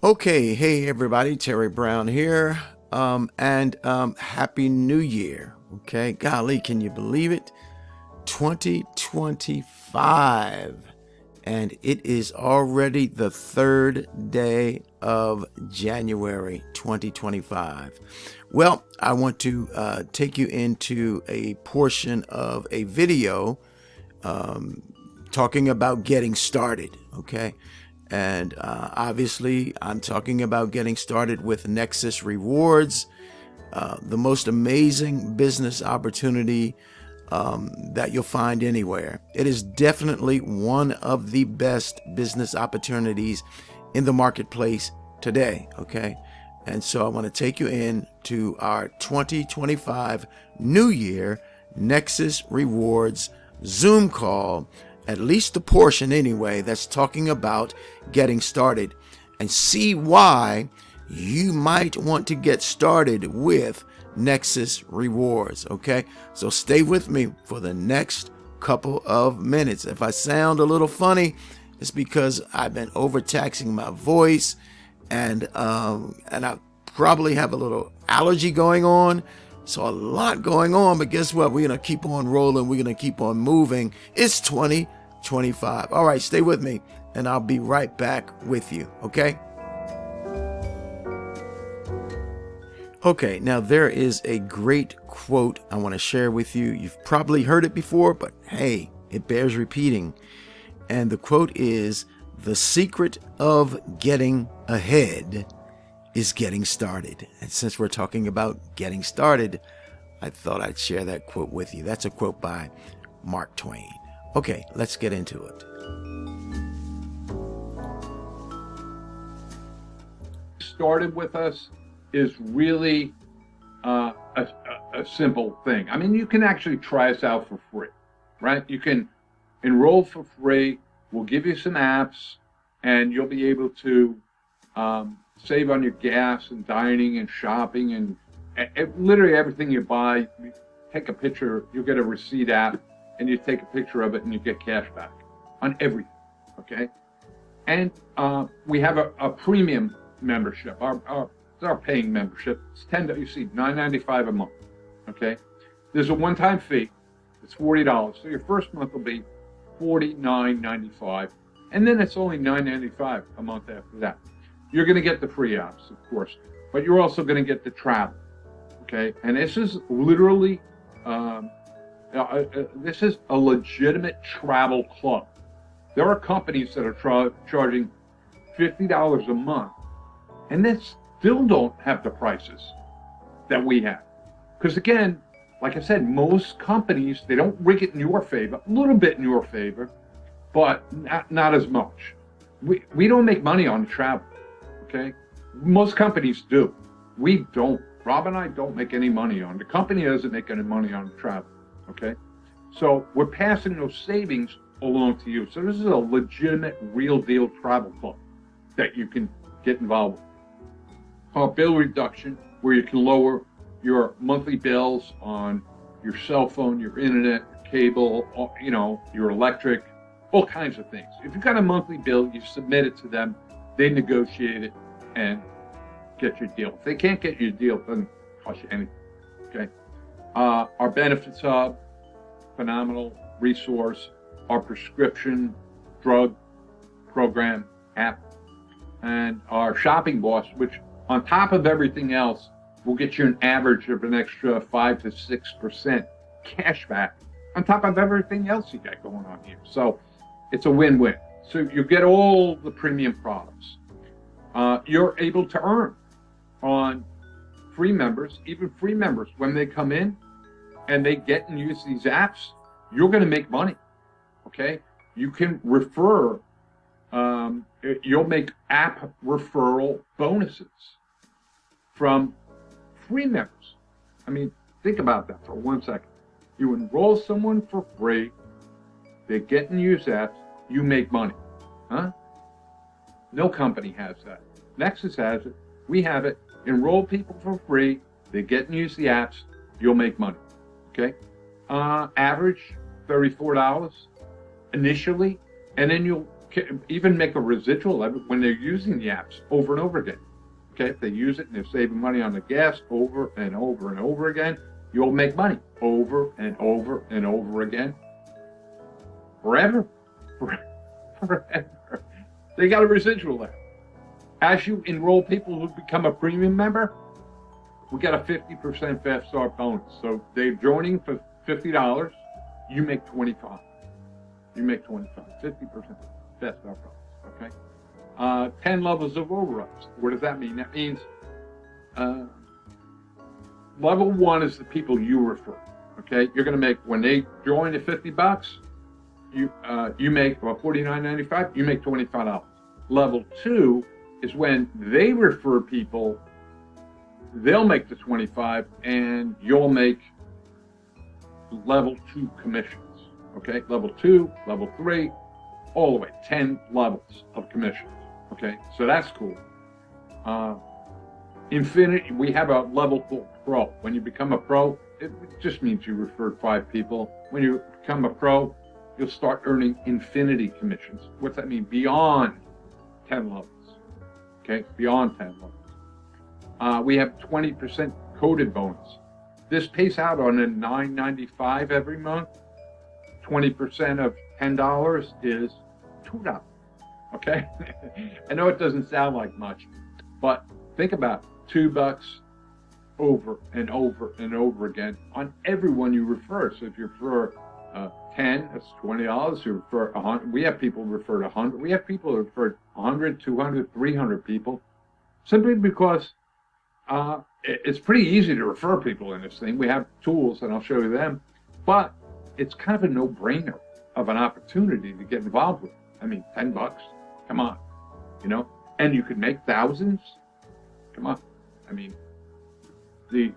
Okay, hey everybody, Terry Brown here. Happy New Year. Okay, golly, can you believe it? 2025. And it is already the third day of January 2025. Well, I want to take you into a portion of a video talking about getting started, okay? And obviously, I'm talking about getting started with Nexus Rewards, the most amazing business opportunity that you'll find anywhere. It is definitely one of the best business opportunities in the marketplace today, okay? And so I want to take you in to our 2025 New Year Nexus Rewards Zoom call, at least the portion anyway, that's talking about getting started, and see why you might want to get started with Nexus Rewards, okay? So stay with me for the next couple of minutes. If I sound a little funny, it's because I've been overtaxing my voice, and I probably have a little allergy going on. So a lot going on, but guess what? We're going to keep on rolling. We're going to keep on moving. It's 2025. All right, stay with me, and I'll be right back with you, okay? Okay, now there is a great quote I want to share with you. You've probably heard it before, but hey, it bears repeating. And the quote is, "The secret of getting ahead is getting started." And since we're talking about getting started, I thought I'd share that quote with you. That's a quote by Mark Twain. Okay, let's get into it. Started with us is really a simple thing. I mean, you can actually try us out for free, right? You can enroll for free. We'll give you some apps, and you'll be able to save on your gas and dining and shopping and literally everything you buy. You take a picture, you'll get a receipt app, and you take a picture of it and you get cash back on everything, okay? And we have a premium membership. It's our paying membership. It's $9.95 a month, okay? There's a one-time fee. It's $40. So your first month will be $49.95, and then it's only $9.95 a month after that. You're going to get the free apps, of course, but you're also going to get the travel, okay? And this is literally, this is a legitimate travel club. There are companies that are charging $50 a month, and they still don't have the prices that we have. Because again, like I said, most companies, they don't rig it in your favor, a little bit in your favor, but not as much. We don't make money on travel. Okay, most companies do. We don't. Rob and I don't make any money on it. The company doesn't make any money on travel. Okay, so we're passing those savings along to you. So this is a legitimate, real deal travel club that you can get involved with. Our bill reduction, where you can lower your monthly bills on your cell phone, your internet, cable, your electric, all kinds of things. If you've got a monthly bill, you submit it to them. They negotiate it and get your deal. If they can't get your deal, it doesn't cost you anything, okay? Our benefits hub, phenomenal resource. Our prescription drug program app, and our shopping boss, which on top of everything else will get you an average of an extra 5 to 6% cash back on top of everything else you got going on here. So it's a win-win. So you get all the premium products. You're able to earn on free members, even free members, when they come in and they get and use these apps, you're going to make money, okay? You can refer, you'll make app referral bonuses from free members. I mean, think about that for 1 second. You enroll someone for free, they get and use apps, you make money, huh? No company has that. Nexus has it. We have it. Enroll people for free. They get and use the apps. You'll make money, okay? Average $34 initially, and then you'll even make a residual of it when they're using the apps over and over again. Okay, if they use it and they're saving money on the gas over and over and over again, you'll make money over and over and over again. Forever. Forever. They got a residual there. As you enroll people who become a premium member, we got a 50% fast start bonus. So they're joining for $50, you make 25. You make 25, 50% fast start bonus, okay? 10 levels of overrides. What does that mean? That means level 1 is the people you refer, okay? You're gonna make, when they join at $50, you make $49.95, you make $25. Level 2 is when they refer people, they'll make the 25 and you'll make level 2 commissions, okay? Level 2, level 3, all the way, 10 levels of commissions, okay? So that's cool. Infinity, we have a level 4 pro. When you become a pro, it just means you referred 5 people. When you become a pro, you'll start earning infinity commissions. What's that mean? Beyond 10 levels. Okay, beyond 10 levels. We have 20% coded bonus. This pays out on a $9.95 every month. 20% of $10 is $2. Okay, I know it doesn't sound like much, but think about it. $2 over and over and over again on everyone you refer. So if you refer 10, that's $20. You refer 100. We have people refer to 100. We have people refer 100, 200, 300 people, simply because it's pretty easy to refer people in this thing. We have tools, and I'll show you them, but it's kind of a no-brainer of an opportunity to get involved with. I mean, $10, come on, you know, and you could make thousands. Come on, I mean, the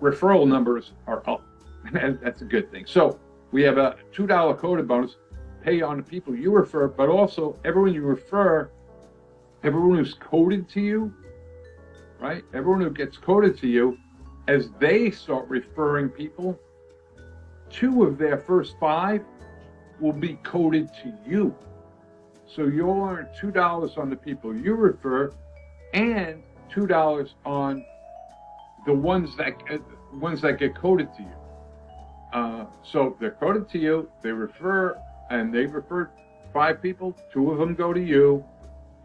referral numbers are up. That's a good thing. So we have a $2 coded bonus, pay on the people you refer, but also everyone you refer, everyone who's coded to you, right? Everyone who gets coded to you, as they start referring people, 2 of their first 5 will be coded to you. So you'll earn $2 on the people you refer, and $2 on the ones that get coded to you. So they're coded to you, they refer, and they referred 5 people, 2 of them go to you,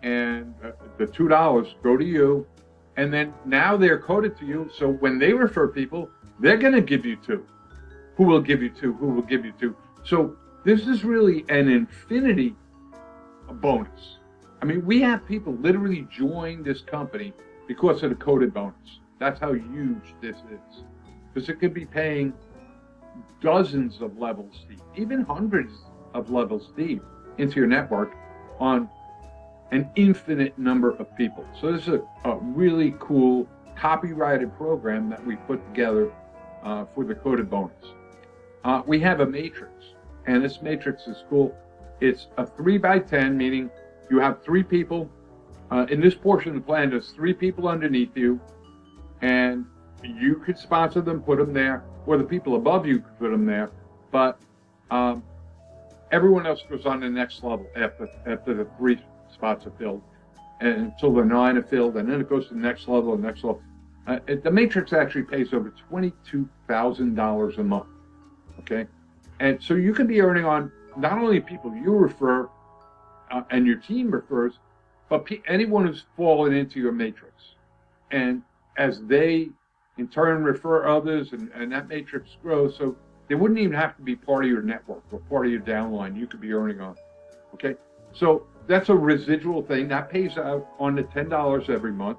and the $2 go to you, and then now they're coded to you, so when they refer people, they're going to give you 2. Who will give you 2? Who will give you 2? So this is really an infinity bonus. I mean, we have people literally join this company because of the coded bonus. That's how huge this is. Because it could be paying dozens of levels deep, even hundreds of levels deep into your network on an infinite number of people. So this is a really cool copyrighted program that we put together for the coded bonus. We have a matrix, and this matrix is cool. It's a 3x10, meaning you have 3 people. In this portion of the plan, there's 3 people underneath you, and you could sponsor them, put them there, or the people above you could put them there, but everyone else goes on to the next level after the 3 spots are filled, and until the 9 are filled, and then it goes to the next level and next level. The matrix actually pays over $22,000 a month, okay? And so you can be earning on not only people you refer and your team refers, but anyone who's fallen into your matrix. And as they in turn refer others, and that matrix grows, so they wouldn't even have to be part of your network or part of your downline. You could be earning on, okay? So that's a residual thing that pays out on the $10 every month,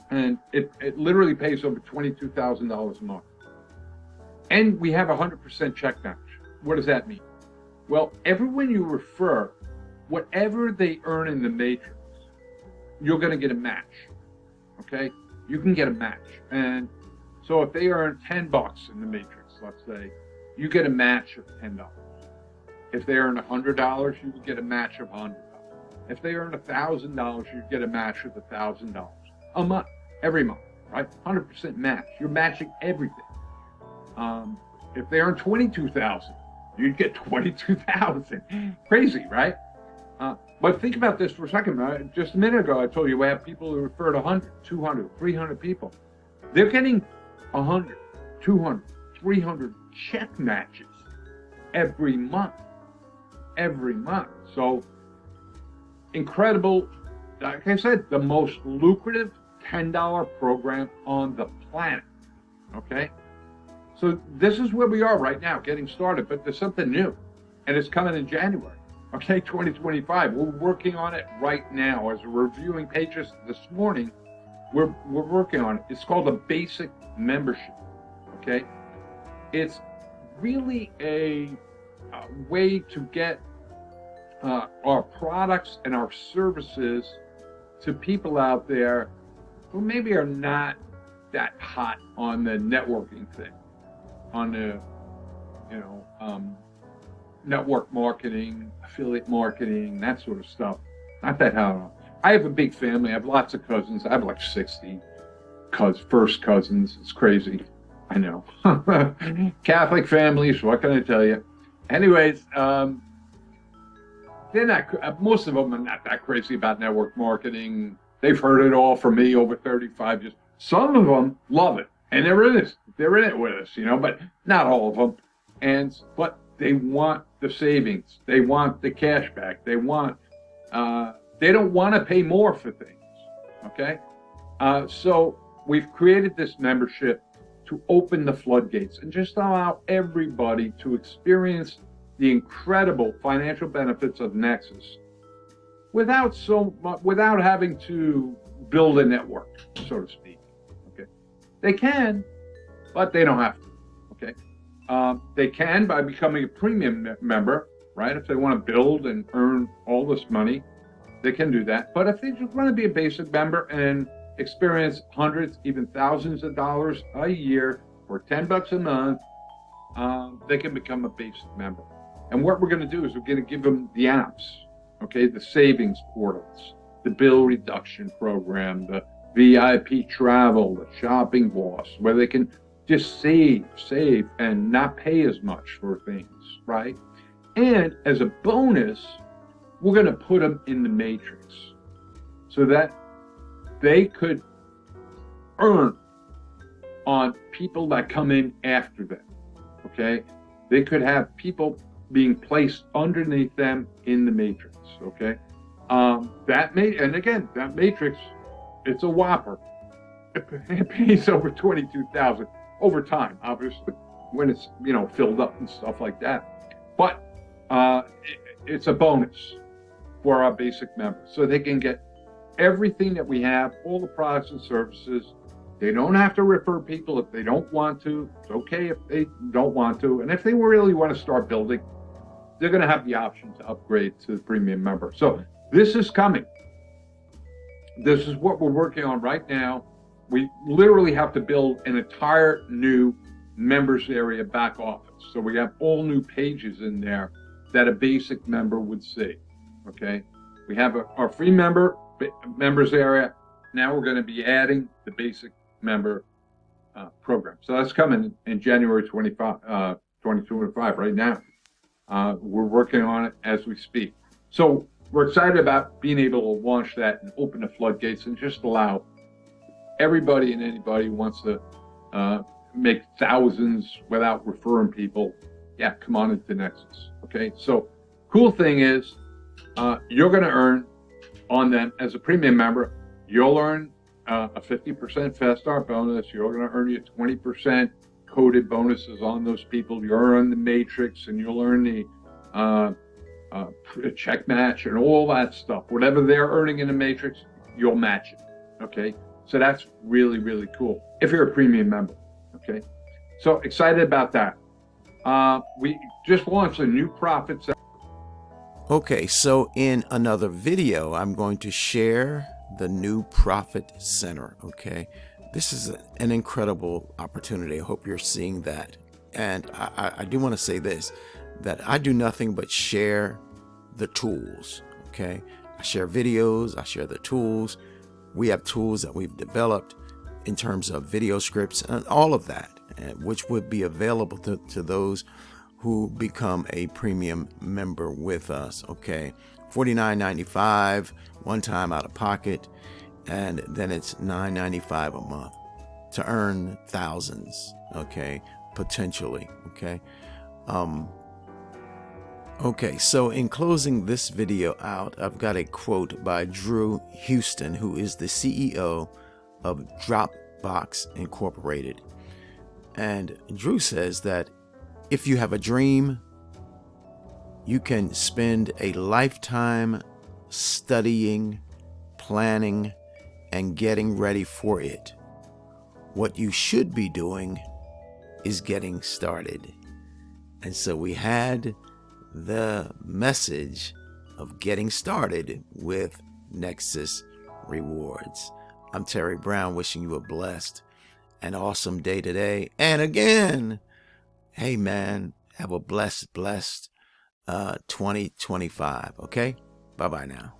and it literally pays over $22,000 a month. And we have 100% check match. What does that mean? Well, everyone you refer, whatever they earn in the matrix, you're going to get a match, okay? You can get a match. And so if they earn $10 in the matrix, let's say, you get a match of $10. If they earn $100, you will get a match of $100. If they earn $1,000, you get a match of $1,000 a month, every month, right? 100% match. You're matching everything. If they earn $22,000, you'd get $22,000. Crazy, right? But think about this for a second. Just a minute ago, I told you we have people who refer to 100, 200, 300 people. They're getting 100, 200, 300 check matches every month. Every month. So incredible. Like I said, the most lucrative $10 program on the planet. Okay? So this is where we are right now, getting started. But there's something new, and it's coming in January. Okay, 2025. We're working on it right now. As we're reviewing pages this morning, we're working on it. It's called a basic membership. Okay, it's really a way to get our products and our services to people out there who maybe are not that hot on the networking thing, on the network marketing, affiliate marketing, that sort of stuff. Not that hard. I have a big family. I have lots of cousins. I have like 60 first cousins. It's crazy. I know. Catholic families, what can I tell you? Anyways, they're not, most of them are not that crazy about network marketing. They've heard it all from me over 35 years. Some of them love it, and they're in it with us, but not all of them. But they want the savings. They want the cash back. They don't want to pay more for things. Okay? So we've created this membership to open the floodgates and just allow everybody to experience the incredible financial benefits of Nexus without having to build a network, so to speak. Okay? They can, but they don't have to. Okay? They can by becoming a premium member, right? If they want to build and earn all this money, they can do that. But if they just want to be a basic member and experience hundreds, even thousands of dollars a year for $10 a month, they can become a basic member. And what we're going to do is we're going to give them the apps, okay? The savings portals, the bill reduction program, the VIP travel, the shopping boss, where they can just save, and not pay as much for things, right? And as a bonus, we're going to put them in the matrix so that they could earn on people that come in after them, okay? They could have people being placed underneath them in the matrix, okay? That matrix, it's a whopper. It pays over $22,000 over time, obviously, when it's filled up and stuff like that. But it's a bonus for our basic members, so they can get everything that we have, all the products and services. They don't have to refer people if they don't want to. It's okay if they don't want to. And if they really want to start building, they're going to have the option to upgrade to the premium member. So this is coming. This is what we're working on right now. We literally have to build an entire new members area back office. So we have all new pages in there that a basic member would see. Okay. We have our free members area. Now we're going to be adding the basic member program. So that's coming in January 2025 right now. We're working on it as we speak. So we're excited about being able to launch that and open the floodgates and just allow everybody and anybody who wants to make thousands without referring people, come on into Nexus. Okay, so cool thing is you're going to earn on them as a premium member. You'll earn a 50% fast start bonus. You're going to earn your 20% coded bonuses on those people. You'll earn the matrix, and you'll earn the check match and all that stuff. Whatever they're earning in the matrix, you'll match it. Okay. So that's really, really cool if you're a premium member, okay? So excited about that. We just launched a new profit center. Okay, so in another video, I'm going to share the new profit center, okay? This is an incredible opportunity. I hope you're seeing that. And I do want to say this, that I do nothing but share the tools, okay? I share videos, I share the tools. We have tools that we've developed in terms of video scripts and all of that, which would be available to those who become a premium member with us, okay, $49.95 one time out of pocket, and then it's $9.95 a month to earn thousands, okay, potentially, okay. Okay, so in closing this video out, I've got a quote by Drew Houston, who is the CEO of Dropbox Incorporated. And Drew says that if you have a dream, you can spend a lifetime studying, planning, and getting ready for it. What you should be doing is getting started. And so we had the message of getting started with Nexus Rewards. I'm Terry Brown, wishing you a blessed and awesome day today. And again, hey man, have a blessed 2025. Okay? Bye-bye now.